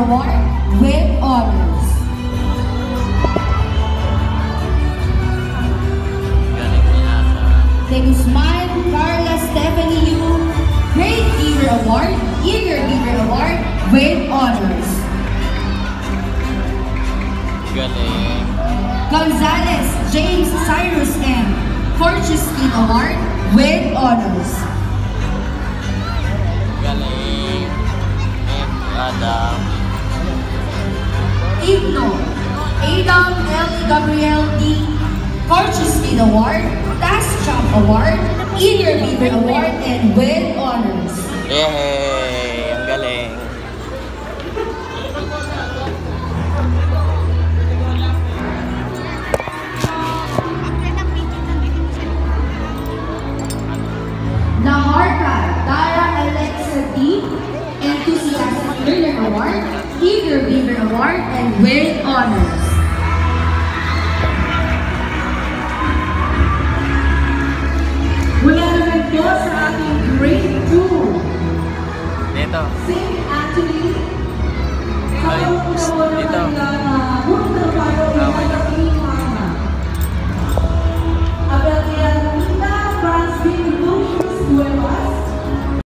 Award with honors. De Guzman Carla Stephanie Yu, Great Giver Award, Eager Giver Award with honors. Galing. Gonzalez James Cyrus M, Fortune King Award with honors. Galing. And Adam. Igno Adam L. Gabriel D, Fortune King Award, Task Champ Award, Eager Giver Award, and with honors. Yay! Ang galing. Naharka Dara Alexa D, Enthusiastic Learner Award, Eager Giver Award, and with honors. Mula naman po sa ating grade 2, Dito. St. Anthony. Ay, Sa dito. kanilang